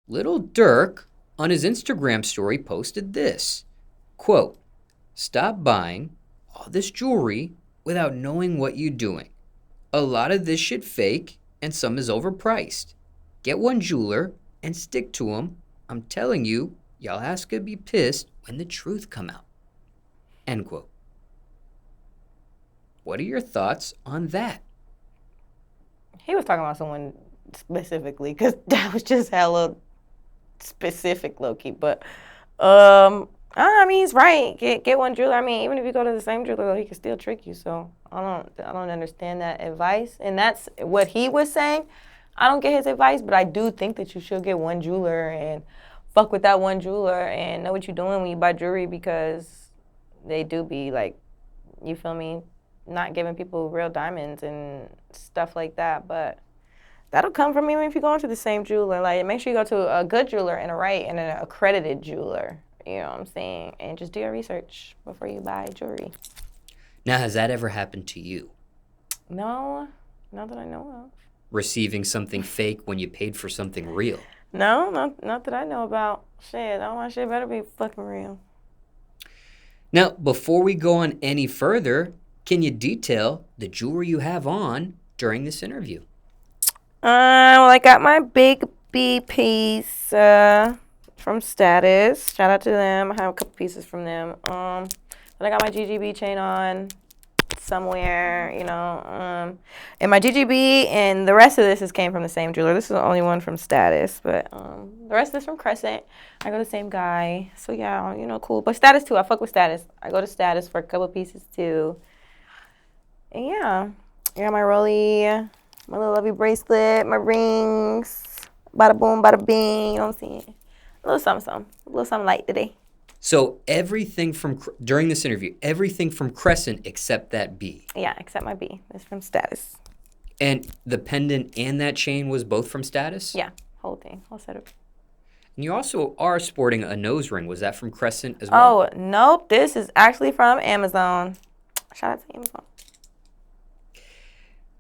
Little Dirk, on his Instagram story, posted this, quote, "Stop buying all this jewelry without knowing what you're doing. A lot of this shit fake and some is overpriced. Get one jeweler and stick to him. I'm telling you, y'all ass could be pissed when the truth come out." End quote. What are your thoughts on that? He was talking about someone specifically, because that was just hella specific, low-key. But, I mean, he's right. Get one jeweler. I mean, even if you go to the same jeweler, though, he can still trick you. So I don't understand that advice. And that's what he was saying. I don't get his advice, but I do think that you should get one jeweler and fuck with that one jeweler and know what you're doing when you buy jewelry, because they do be like, you feel me, not giving people real diamonds and stuff like that. But that'll come from even if you go into the same jeweler. Like, make sure you go to a good jeweler and an accredited jeweler. You know what I'm saying? And just do your research before you buy jewelry. Now, has that ever happened to you? No, not that I know of. Receiving something fake when you paid for something real? No, not that I know about. Shit, all my shit better be fucking real. Now, before we go on any further, can you detail the jewelry you have on during this interview? Well, I got my Big B piece from Status. Shout out to them. I have a couple pieces from them. Then I got my GGB chain on somewhere, you know. And my GGB and the rest of this came from the same jeweler. This is the only one from Status, but the rest of this from Crescent. I go to the same guy. So yeah, you know, cool. But Status too. I fuck with Status. I go to Status for a couple pieces too. And yeah, I got my Rolly, my little lovey bracelet, my rings, bada boom, bada bing, you know what I'm saying? A little something light today. So everything from, during this interview, everything from Crescent except that B. Yeah, except my B. It's from Status. And the pendant and that chain was both from Status? Yeah, whole thing, whole setup. And you also are sporting a nose ring. Was that from Crescent as well? Oh, nope. This is actually from Amazon. Shout out to Amazon.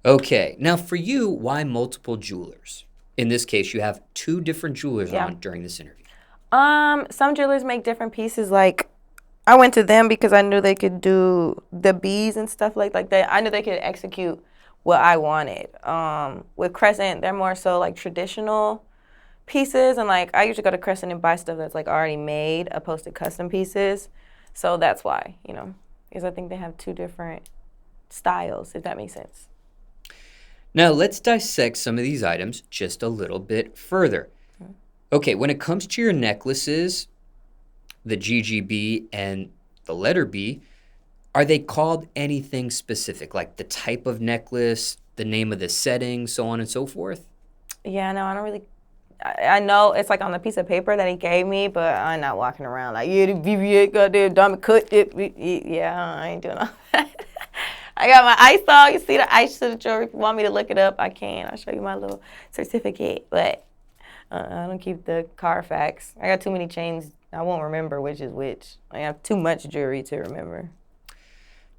Okay. Now, for you, why multiple jewelers? In this case, you have two different jewelers on during this interview. Some jewelers make different pieces. Like, I went to them because I knew they could do the bees and stuff like that. I knew they could execute what I wanted. With Crescent, they're more so like traditional pieces, and like I usually go to Crescent and buy stuff that's like already made, opposed to custom pieces. So that's why, you know, because I think they have two different styles, if that makes sense. Now, let's dissect some of these items just a little bit further. Okay, when it comes to your necklaces, the GGB and the letter B, are they called anything specific, like the type of necklace, the name of the setting, so on and so forth? Yeah, no, I don't really. I know it's like on a piece of paper that he gave me, but I'm not walking around like, yeah, the VVA goddamn diamond cut. Yeah, I ain't doing all that. I got my ice on. You see the ice to the jewelry. If you want me to look it up, I can. I'll show you my little certificate, but I don't keep the Carfax. I got too many chains. I won't remember which is which. I have too much jewelry to remember.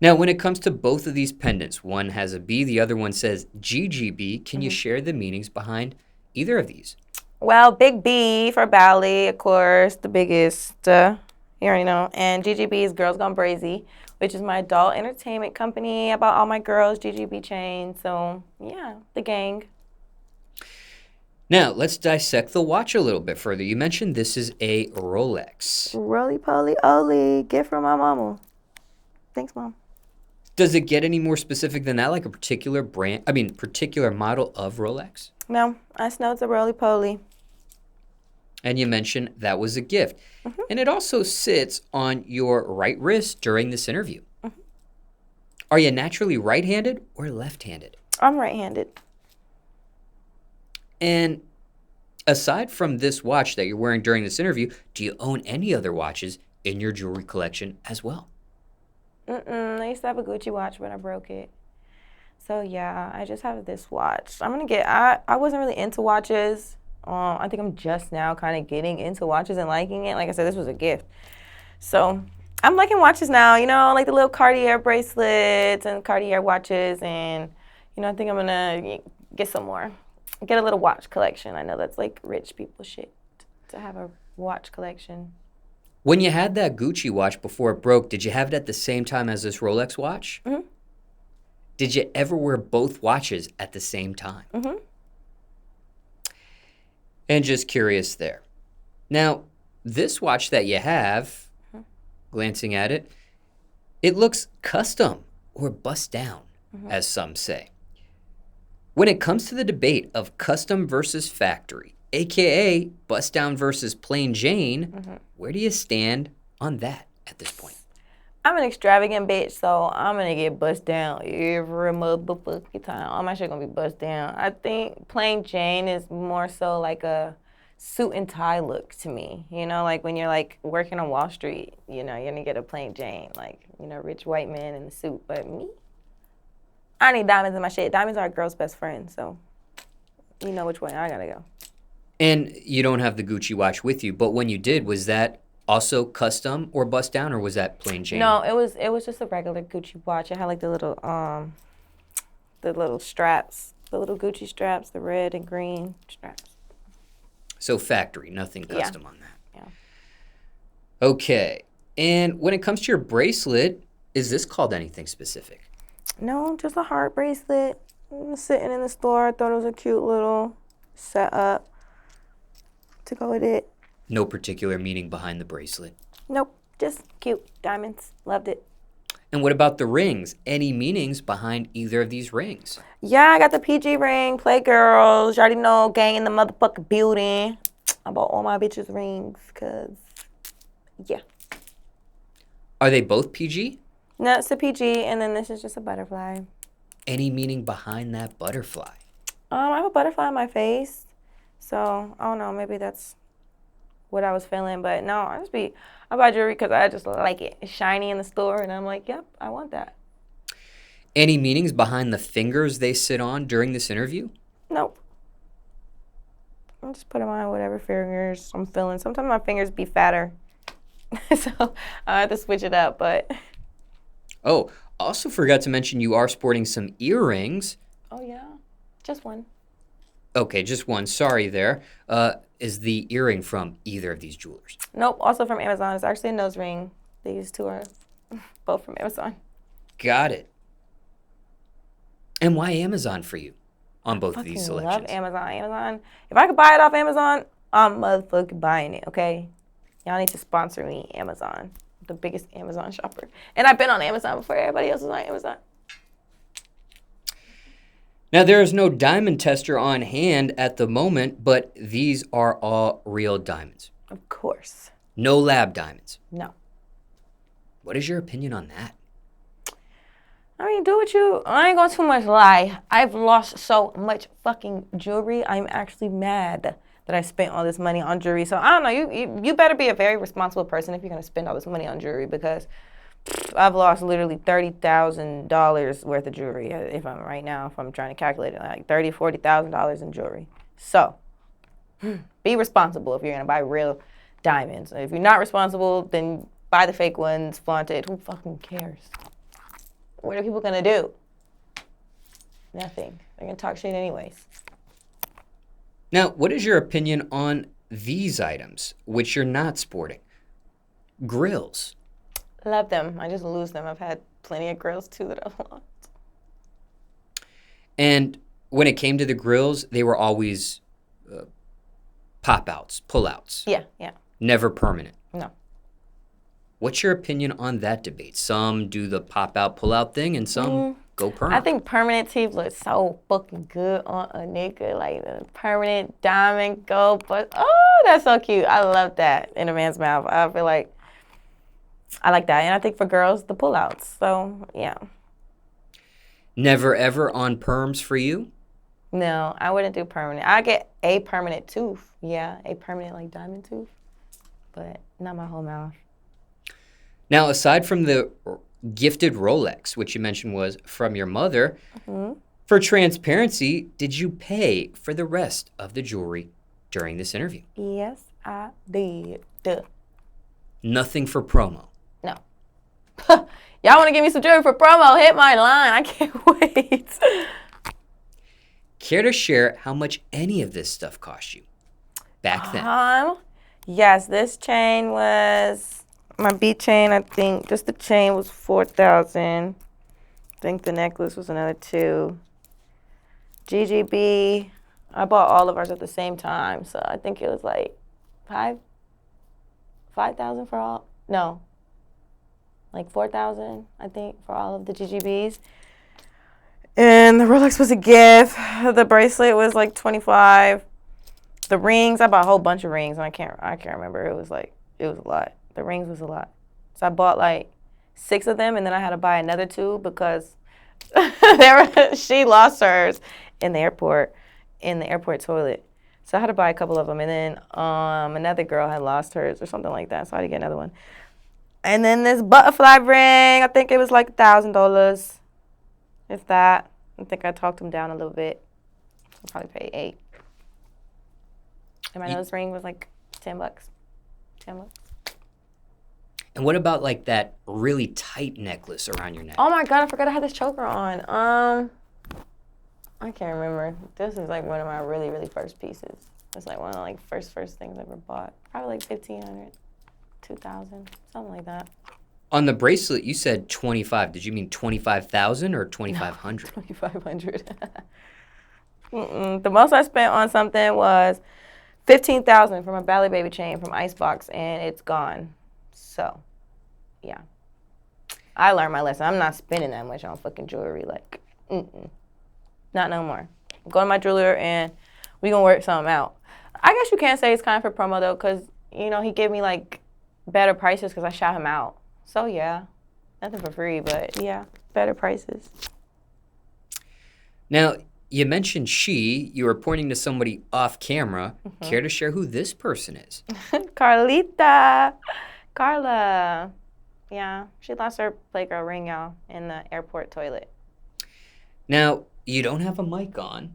Now, when it comes to both of these pendants, one has a B, the other one says GGB. Can you share the meanings behind either of these? Well, Big B for Bali, of course, the biggest, you already know. And GGB is Girls Gone Brazy, which is my adult entertainment company. I bought all my girls GGB chains. So, yeah, the gang. Now, let's dissect the watch a little bit further. You mentioned this is a Rolex. Roly-poly-oly, gift from my mama. Thanks, Mom. Does it get any more specific than that, like a particular particular model of Rolex? No, I just know it's a roly-poly. And you mentioned that was a gift. And it also sits on your right wrist during this interview. Are you naturally right-handed or left-handed? I'm right-handed. And aside from this watch that you're wearing during this interview, do you own any other watches in your jewelry collection as well? I used to have a Gucci watch, but I broke it. So, yeah, I just have this watch. I wasn't really into watches. I think I'm just now kind of getting into watches and liking it. Like I said, this was a gift. So, I'm liking watches now, you know, like the little Cartier bracelets and Cartier watches. And, you know, I think I'm going to get some more. Get a little watch collection. I know that's like rich people shit. to have a watch collection. When you had that Gucci watch before it broke, did you have it at the same time as this Rolex watch? Mm-hmm. Did you ever wear both watches at the same time? Mm-hmm. And just curious there. Now, this watch that you have, glancing at it, it looks custom or bust down, as some say. When it comes to the debate of custom versus factory, aka bust down versus plain Jane, where do you stand on that at this point? I'm an extravagant bitch, so I'm gonna get bust down every motherfucking time. All my shit gonna be bust down. I think plain Jane is more so like a suit and tie look to me. You know, like when you're like working on Wall Street, you know, you're gonna get a plain Jane, like, you know, rich white man in a suit. But me, I need diamonds in my shit. Diamonds are a girl's best friend, so you know which way I gotta go. And you don't have the Gucci watch with you, but when you did, was that also custom or bust down, or was that plain Jane? No, it was just a regular Gucci watch. It had like the little straps, the little Gucci straps, the red and green straps. So factory, nothing custom on that. Yeah. Okay. And when it comes to your bracelet, is this called anything specific? No, just a heart bracelet. Sitting in the store, I thought it was a cute little setup to go with it. No particular meaning behind the bracelet. Nope, just cute diamonds. Loved it. And what about the rings? Any meanings behind either of these rings? Yeah, I got the PG ring, PlayGirls. You already know, gang in the motherfucking building. I bought all my bitches rings, cause, yeah. Are they both PG? No, it's a PG, and then this is just a butterfly. Any meaning behind that butterfly? I have a butterfly on my face, so I don't know, maybe that's what I was feeling, but no, I buy jewelry because I just like it. It's shiny in the store, and I'm like, yep, I want that. Any meanings behind the fingers they sit on during this interview? Nope. I'm just putting on whatever fingers I'm feeling. Sometimes my fingers be fatter, so I have to switch it up, but. Oh, also forgot to mention you are sporting some earrings. Oh, yeah, just one. Okay, just one. Sorry there. Is the earring from either of these jewelers? Nope, also from Amazon. It's actually a nose ring. These two are both from Amazon. Got it. And why Amazon for you on both of these selections? I love Amazon. Amazon, if I could buy it off Amazon, I'm motherfucking buying it, okay? Y'all need to sponsor me, Amazon. The biggest Amazon shopper. And I've been on Amazon before everybody else was on Amazon. Now, there is no diamond tester on hand at the moment, but these are all real diamonds. Of course. No lab diamonds. No. What is your opinion on that? I mean, I ain't gonna too much lie. I've lost so much fucking jewelry. I'm actually mad that I spent all this money on jewelry. So I don't know, you better be a very responsible person if you're gonna spend all this money on jewelry, because I've lost literally $30,000 worth of jewelry. If I'm trying to calculate it, like $40,000 in jewelry. So be responsible if you're gonna buy real diamonds. If you're not responsible, then buy the fake ones, flaunt it. Who fucking cares? What are people gonna do? Nothing. They're gonna talk shit anyways. Now, what is your opinion on these items, which you're not sporting? Grillz. Love them. I just lose them. I've had plenty of Grillz too that I've lost. And when it came to the Grillz, they were always pop-outs, pull-outs. Yeah. Never permanent. No. What's your opinion on that debate? Some do the pop-out, pull-out thing, and some go permanent. I think permanent teeth look so fucking good on a nigga. Like the permanent diamond gold, but that's so cute. I love that in a man's mouth. I feel like I like that. And I think for girls, the pull-outs. So, yeah. Never ever on perms for you? No, I wouldn't do permanent. I get a permanent tooth. Yeah, a permanent like diamond tooth. But not my whole mouth. Now, aside from the gifted Rolex, which you mentioned was from your mother, for transparency, did you pay for the rest of the jewelry during this interview? Yes, I did. Duh. Nothing for promo? No. Y'all want to give me some jewelry for promo? Hit my line. I can't wait. Care to share how much any of this stuff cost you back then? Yes, this chain was my beat chain. I think just the chain was 4,000. I think the necklace was another 2. GGB, I bought all of ours at the same time, so I think it was like 5,000 for all. No, like 4,000. I think for all of the GGBs. And the Rolex was a gift. The bracelet was like 25. The rings, I bought a whole bunch of rings, and I can't remember. It was a lot. The rings was a lot. So I bought like 6 of them, and then I had to buy another 2 because she lost hers in the airport toilet. So I had to buy a couple of them, and then another girl had lost hers or something like that, so I had to get another one. And then this butterfly ring, I think it was like $1,000, if that. I think I talked them down a little bit. I'll probably pay 8. And my nose ring was like $10. $10. And what about like that really tight necklace around your neck? Oh my God, I forgot I had this choker on. I can't remember. This is like one of my really, really first pieces. It's like one of the like first things I ever bought. Probably like 1,500, 2,000, something like that. On the bracelet, you said 25. Did you mean 25,000 or 2,500? 2,500. The most I spent on something was 15,000 from a Bali Baby chain from Icebox, and it's gone. So, yeah. I learned my lesson. I'm not spending that much on fucking jewelry. Like, not no more. Go to my jeweler, and we gonna work something out. I guess you can't say it's kind of for promo, though, because, you know, he gave me, like, better prices because I shout him out. So, yeah. Nothing for free, but, yeah, better prices. Now, you mentioned you were pointing to somebody off camera. Care to share who this person is? Carla. Yeah, she lost her Playgirl ring, y'all, in the airport toilet. Now, you don't have a mic on.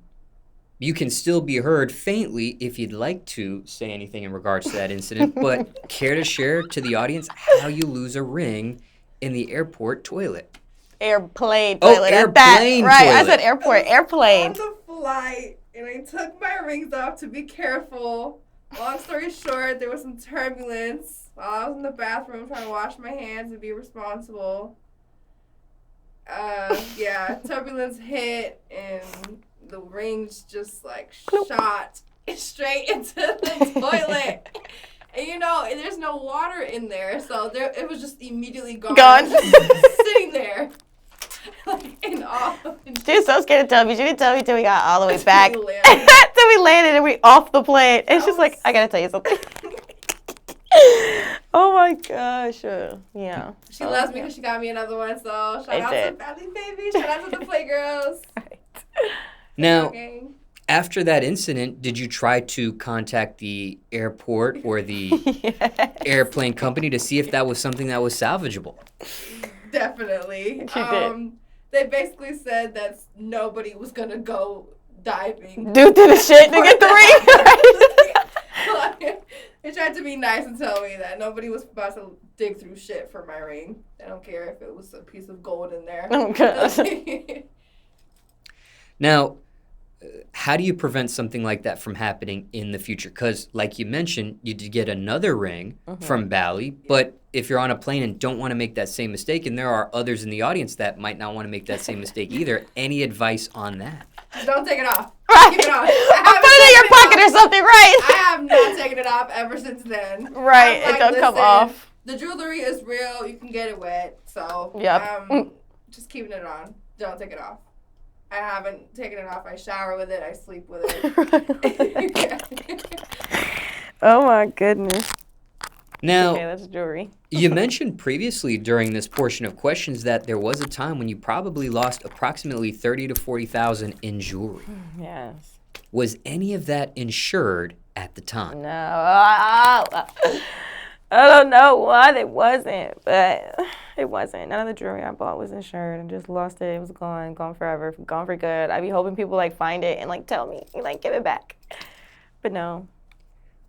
You can still be heard faintly if you'd like to say anything in regards to that incident, but care to share to the audience how you lose a ring in the airport toilet? Airplane toilet. Oh, airplane toilet. Right, I said airport, airplane. On the flight, and I took my rings off to be careful. Long story short, there was some turbulence while I was in the bathroom trying to wash my hands and be responsible. Turbulence hit, and the rings just like shot straight into the toilet. And you know, there's no water in there, so it was just immediately gone. Sitting there. Like in awe. She was so scared to tell me. She didn't tell me till we got all the way back. Till we landed and we off the plane. And she's like, I gotta tell you something. Oh my gosh. Yeah. She loves me because she got me another one, so shout out to Bali Baby. Shout out to the PlayGirls. Right. Now, after that incident, did you try to contact the airport or the airplane company to see if that was something that was salvageable? Definitely. She did. They basically said that nobody was gonna go diving due to the shit to get the ring. They tried to be nice and tell me that nobody was about to dig through shit for my ring. I don't care if it was a piece of gold in there. Oh gosh. Now, how do you prevent something like that from happening in the future? Because, like you mentioned, you did get another ring from Bali, but if you're on a plane and don't want to make that same mistake, and there are others in the audience that might not want to make that same mistake either, any advice on that? Don't take it off. Right. Keep it on. Put it in your pocket or something, right? I have not taken it off ever since then. Right, it don't come off. The jewelry is real. You can get it wet. So, just keeping it on. Don't take it off. I haven't taken it off. I shower with it. I sleep with it. Oh my goodness. Now, okay, that's jewelry. You mentioned previously during this portion of questions that there was a time when you probably lost approximately $30,000 to $40,000 in jewelry. Yes. Was any of that insured at the time? No. I don't know why it wasn't, but it wasn't. None of the jewelry I bought was insured. I just lost it. It was gone forever, gone for good. I'd be hoping people like find it and like tell me, like give it back. But no.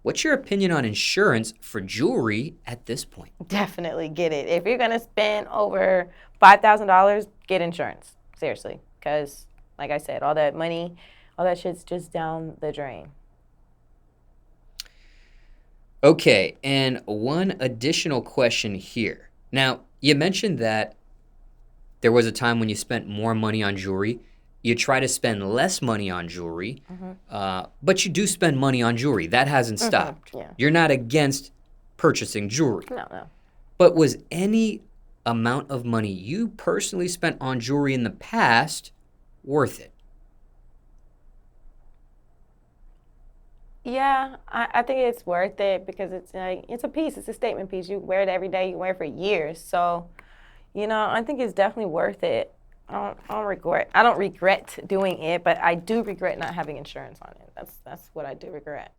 What's your opinion on insurance for jewelry at this point? Definitely get it. If you're going to spend over $5,000, get insurance. Seriously. Because, like I said, all that money, all that shit's just down the drain. Okay, and one additional question here. Now, you mentioned that there was a time when you spent more money on jewelry. You try to spend less money on jewelry, but you do spend money on jewelry. That hasn't stopped. Yeah. You're not against purchasing jewelry. No. But was any amount of money you personally spent on jewelry in the past worth it? Yeah, I think it's worth it because it's like it's a piece, it's a statement piece. You wear it every day, you wear it for years. So, I think it's definitely worth it. I don't regret doing it, but I do regret not having insurance on it. That's what I do regret.